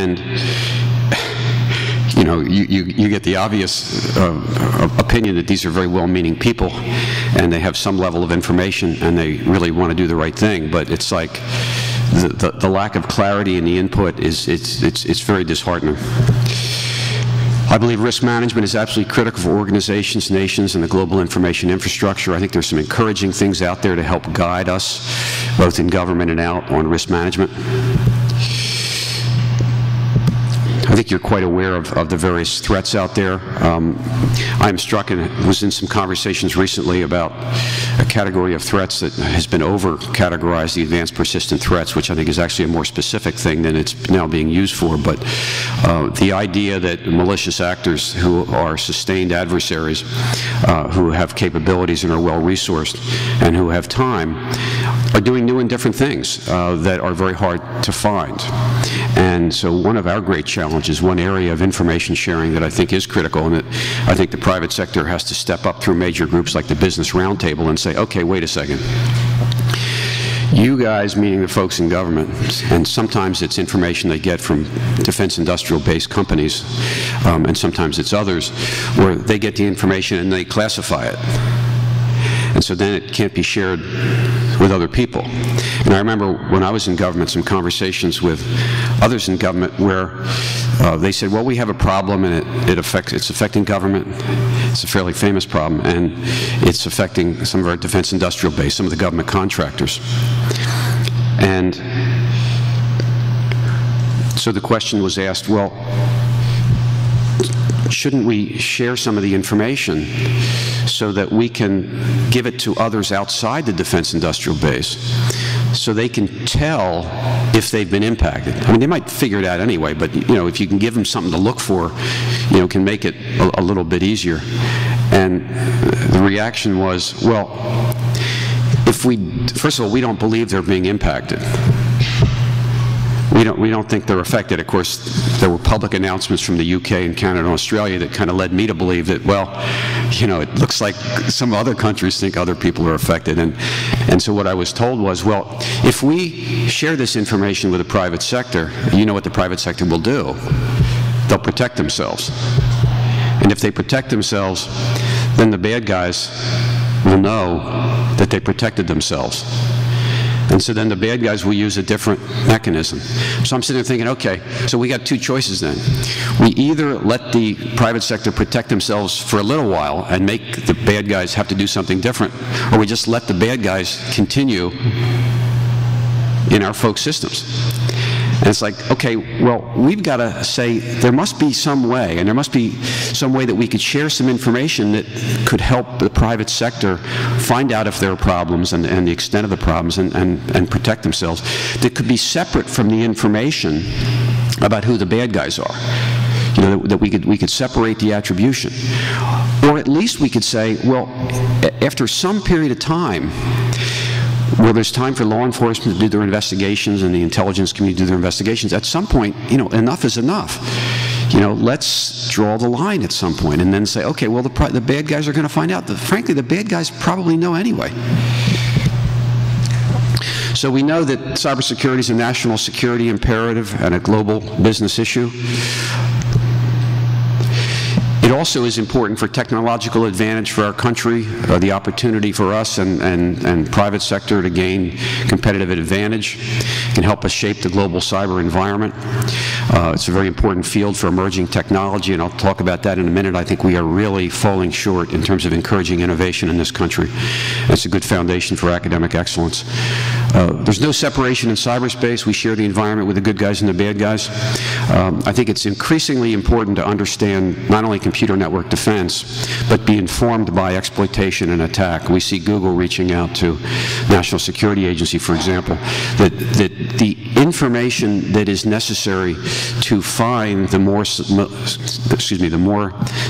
And you know, you get the obvious opinion that these are very well-meaning people, and they have some level of information, and they really want to do the right thing. But it's like the lack of clarity in the input it's very disheartening. I believe risk management is absolutely critical for organizations, nations, and the global information infrastructure. I think there's some encouraging things out there to help guide us, both in government and out, on risk management. I think you're quite aware of the various threats out there. I'm struck and was in some conversations recently about a category of threats that has been over-categorized, the advanced persistent threats, which I think is actually a more specific thing than it's now being used for. But the idea that malicious actors who are sustained adversaries, who have capabilities and are well-resourced and who have time, are doing new and different things that are very hard to find. And so one of our great challenges, one area of information sharing that I think is critical, and that I think the private sector has to step up through major groups like the Business Roundtable and say, okay, wait a second. You guys, meaning the folks in government, and sometimes it's information they get from defense industrial-based companies, and sometimes it's others, where they get the information and they classify it. And so then it can't be shared with other people. And I remember when I was in government, some conversations with others in government where they said, well, we have a problem and it's affecting government. It's a fairly famous problem, and it's affecting some of our defense industrial base, some of the government contractors. And so the question was asked, well, shouldn't we share some of the information so that we can give it to others outside the defense industrial base so they can tell if they've been impacted? I mean, they might figure it out anyway, but you know, if you can give them something to look for, you know, can make it a little bit easier. And the reaction was, well, first of all, we don't believe they're being impacted. We don't think they're affected. Of course, there were public announcements from the UK and Canada and Australia that kind of led me to believe that, well, you know, it looks like some other countries think other people are affected. And so what I was told was, well, if we share this information with the private sector, you know what the private sector will do? They'll protect themselves. And if they protect themselves, then the bad guys will know that they protected themselves. And so then the bad guys will use a different mechanism. So I'm sitting there thinking, okay, so we got two choices then. We either let the private sector protect themselves for a little while and make the bad guys have to do something different, or we just let the bad guys continue in our folk systems. And it's like, okay, well, we've got to say there must be some way, and there must be some way that we could share some information that could help the private sector find out if there are problems and the extent of the problems and protect themselves, that could be separate from the information about who the bad guys are. You know, that we could separate the attribution. Or at least we could say, well, after some period of time, well, there's time for law enforcement to do their investigations and the intelligence community to do their investigations. At some point, you know, enough is enough. You know, let's draw the line at some point and then say, okay, well, the bad guys are going to find out. Frankly, the bad guys probably know anyway. So we know that cybersecurity is a national security imperative and a global business issue. It also is important for technological advantage for our country, the opportunity for us and private sector to gain competitive advantage. It can help us shape the global cyber environment. It's a very important field for emerging technology, and I'll talk about that in a minute. I think we are really falling short in terms of encouraging innovation in this country. It's a good foundation for academic excellence. There's no separation in cyberspace. We share the environment with the good guys and the bad guys. I think it's increasingly important to understand not only computer network defense, but be informed by exploitation and attack. We see Google reaching out to National Security Agency, for example, that the information that is necessary to find the more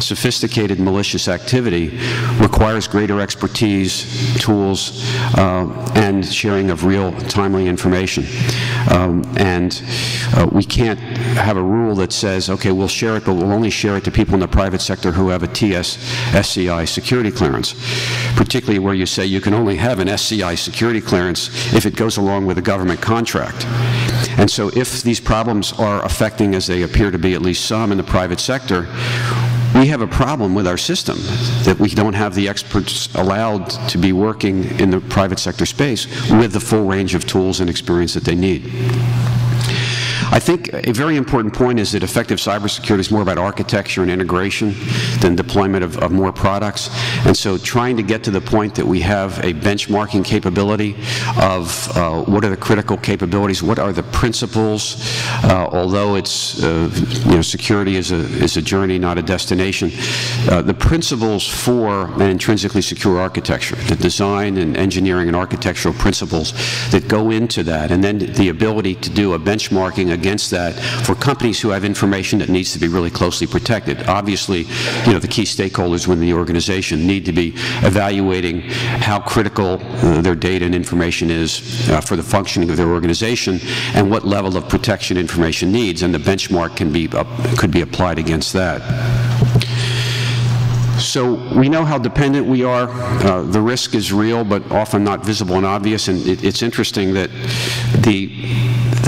sophisticated malicious activity requires greater expertise, tools, and sharing of real, timely information. We can't have a rule that says, okay, we'll share it, but we'll only share it to people in the private sector who have a SCI security clearance, particularly where you say you can only have an SCI security clearance if it goes along with a government contract. And so if these problems are affecting, as they appear to be at least some in the private sector, we have a problem with our system, that we don't have the experts allowed to be working in the private sector space with the full range of tools and experience that they need. I think a very important point is that effective cybersecurity is more about architecture and integration than deployment of more products. And so trying to get to the point that we have a benchmarking capability of what are the critical capabilities, what are the principles, although it's, security is a journey, not a destination, the principles for an intrinsically secure architecture, the design and engineering and architectural principles that go into that, and then the ability to do a benchmarking against that for companies who have information that needs to be really closely protected. Obviously, the key stakeholders within the organization need to be evaluating how critical their data and information is for the functioning of their organization, and what level of protection information needs, and the benchmark could be applied against that. So we know how dependent we are. The risk is real, but often not visible and obvious. And it's interesting that the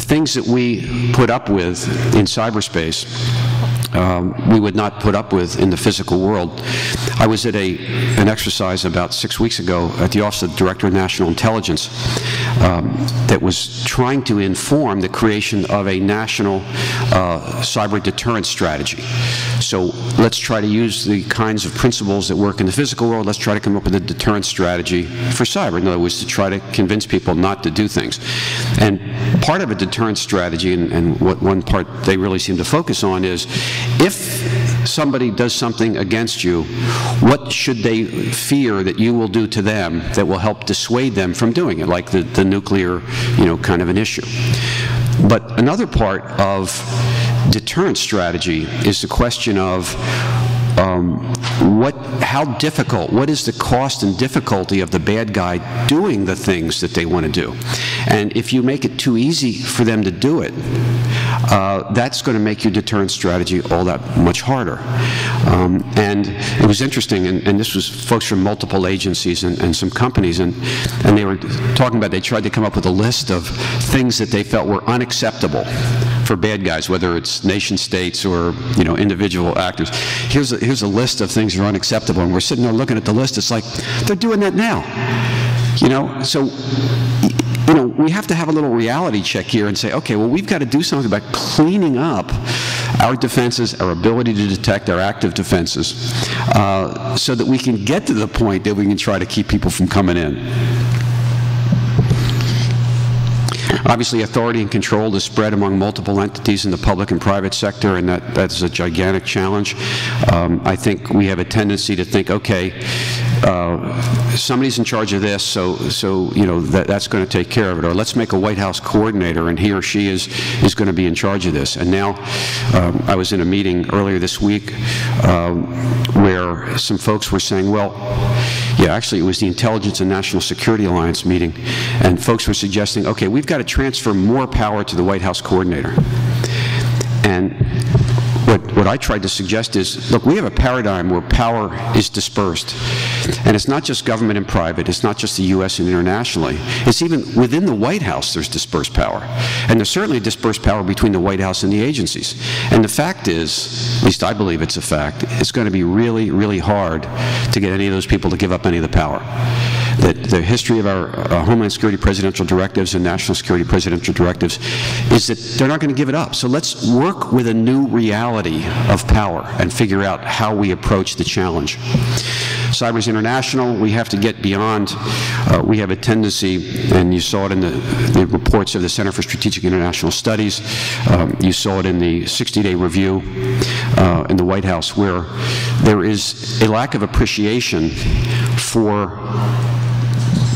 things that we put up with in cyberspace, we would not put up with in the physical world. I was at an exercise about 6 weeks ago at the Office of the Director of National Intelligence that was trying to inform the creation of a national cyber deterrence strategy. So let's try to use the kinds of principles that work in the physical world. Let's try to come up with a deterrence strategy for cyber. In other words, to try to convince people not to do things. And part of a deterrence strategy, and what one part they really seem to focus on, is if somebody does something against you, what should they fear that you will do to them that will help dissuade them from doing it, like the nuclear, kind of an issue. But another part of deterrence strategy is the question of how difficult, what is the cost and difficulty of the bad guy doing the things that they want to do? And if you make it too easy for them to do it, that's going to make your deterrence strategy all that much harder. And it was interesting, and this was folks from multiple agencies and some companies, and they were talking about, they tried to come up with a list of things that they felt were unacceptable for bad guys, whether it's nation states or individual actors. Here's a list of things that are unacceptable, and we're sitting there looking at the list. It's like they're doing that now, So we have to have a little reality check here and say, okay, well, we've got to do something about cleaning up our defenses, our ability to detect our active defenses, so that we can get to the point that we can try to keep people from coming in. Obviously, authority and control is spread among multiple entities in the public and private sector, and that's a gigantic challenge. I think we have a tendency to think, okay, somebody's in charge of this, so that's going to take care of it. Or let's make a White House coordinator, and he or she is going to be in charge of this. And now, I was in a meeting earlier this week where some folks were saying, well, yeah, actually it was the Intelligence and National Security Alliance meeting, and folks were suggesting, okay, we've got to transfer more power to the White House coordinator. And what I tried to suggest is, look, we have a paradigm where power is dispersed. And it's not just government and private, it's not just the U.S. and internationally. It's even within the White House there's dispersed power. And there's certainly dispersed power between the White House and the agencies. And the fact is, at least I believe it's a fact, it's going to be really, really hard to get any of those people to give up any of the power. That the history of our Homeland Security presidential directives and national security presidential directives is that they're not going to give it up. So let's work with a new reality of power and figure out how we approach the challenge. Cyber is international. We have to get beyond. We have a tendency, and you saw it in the reports of the Center for Strategic International Studies. You saw it in the 60-day review in the White House, where there is a lack of appreciation for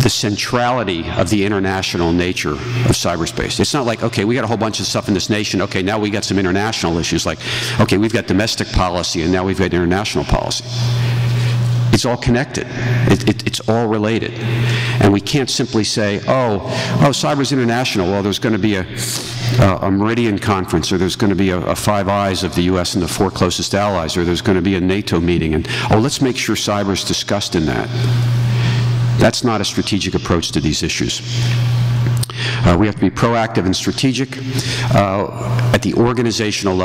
the centrality of the international nature of cyberspace. It's not like, okay, we got a whole bunch of stuff in this nation, okay, now we got some international issues, like, okay, we've got domestic policy and now we've got international policy. It's all connected. It's all related. And we can't simply say, oh, cyber's international. Well, there's going to be a Meridian conference, or there's going to be a Five Eyes of the U.S. and the 4 closest allies, or there's going to be a NATO meeting, and, oh, let's make sure cyber's discussed in that. That's not a strategic approach to these issues. We have to be proactive and strategic at the organizational level.